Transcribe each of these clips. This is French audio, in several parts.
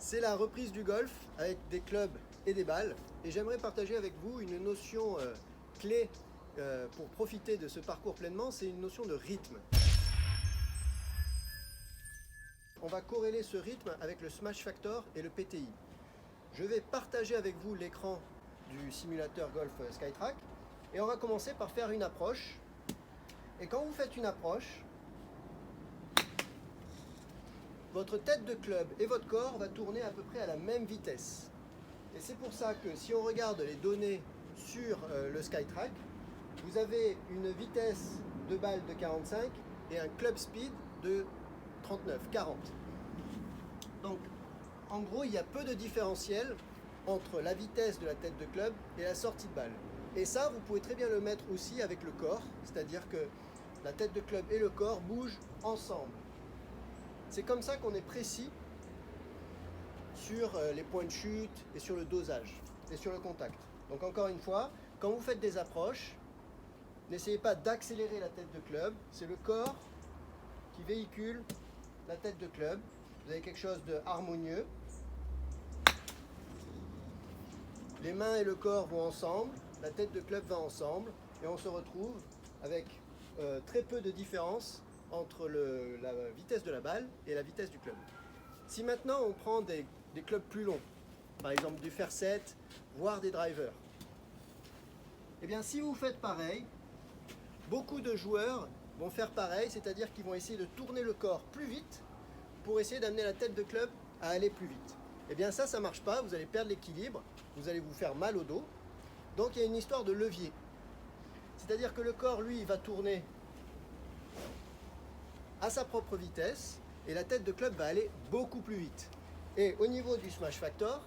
C'est la reprise du golf avec des clubs et des balles. Et j'aimerais partager avec vous une notion clé pour profiter de ce parcours pleinement, c'est une notion de rythme. On va corréler ce rythme avec le Smash Factor et le PTI. Je vais partager avec vous l'écran du simulateur Golf Skytrack et on va commencer par faire une approche. Et quand vous faites une approche, votre tête de club et votre corps va tourner à peu près à la même vitesse. Et c'est pour ça que si on regarde les données sur le Skytrack, vous avez une vitesse de balle de 45 et un club speed de 39, 40. Donc, en gros, il y a peu de différentiel entre la vitesse de la tête de club et la sortie de balle. Et ça, vous pouvez très bien le mettre aussi avec le corps, c'est-à-dire que la tête de club et le corps bougent ensemble. C'est comme ça qu'on est précis sur les points de chute et sur le dosage et sur le contact. Donc encore une fois, quand vous faites des approches, n'essayez pas d'accélérer la tête de club, c'est le corps qui véhicule la tête de club. Vous avez quelque chose de harmonieux. Les mains et le corps vont ensemble, la tête de club va ensemble et on se retrouve avec très peu de différence entre la vitesse de la balle et la vitesse du club. Si maintenant on prend des clubs plus longs, par exemple du fer 7, voire des drivers, eh bien si vous faites pareil, beaucoup de joueurs vont faire pareil, c'est-à-dire qu'ils vont essayer de tourner le corps plus vite pour essayer d'amener la tête de club à aller plus vite. Eh bien ça ne marche pas, vous allez perdre l'équilibre, vous allez vous faire mal au dos. Donc il y a une histoire de levier. C'est-à-dire que le corps, lui, va tourner à sa propre vitesse et la tête de club va aller beaucoup plus vite. Et au niveau du Smash Factor,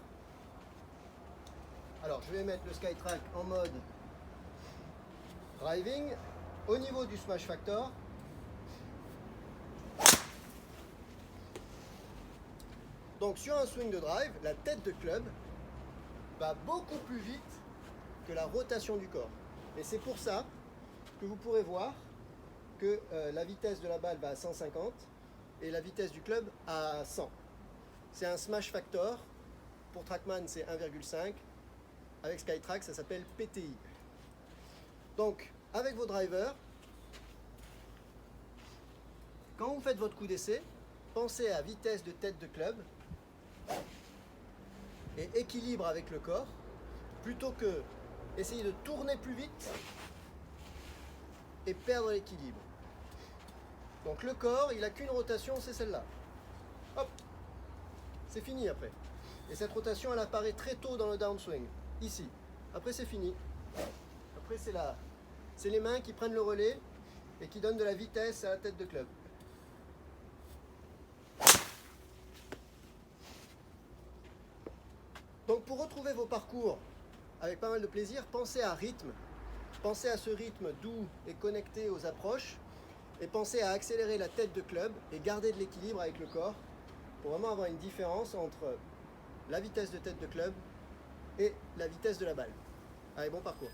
alors je vais mettre le Skytrack en mode driving. Au niveau du Smash Factor, donc sur un swing de drive, la tête de club va beaucoup plus vite que la rotation du corps. Et c'est pour ça que vous pourrez voir que la vitesse de la balle va à 150 et la vitesse du club à 100. C'est un Smash Factor. Pour Trackman, c'est 1,5. Avec Skytrack, ça s'appelle PTI. Donc, avec vos drivers, quand vous faites votre coup d'essai, pensez à vitesse de tête de club et équilibre avec le corps, plutôt que essayer de tourner plus vite et perdre l'équilibre. Donc le corps, il n'a qu'une rotation, c'est celle-là. Hop, c'est fini après. Et cette rotation, elle apparaît très tôt dans le downswing, ici. Après, c'est fini. Après, c'est les mains qui prennent le relais et qui donnent de la vitesse à la tête de club. Donc pour retrouver vos parcours avec pas mal de plaisir, pensez à rythme. Pensez à ce rythme doux et connecté aux approches. Et pensez à accélérer la tête de club et garder de l'équilibre avec le corps pour vraiment avoir une différence entre la vitesse de tête de club et la vitesse de la balle. Allez, bon parcours.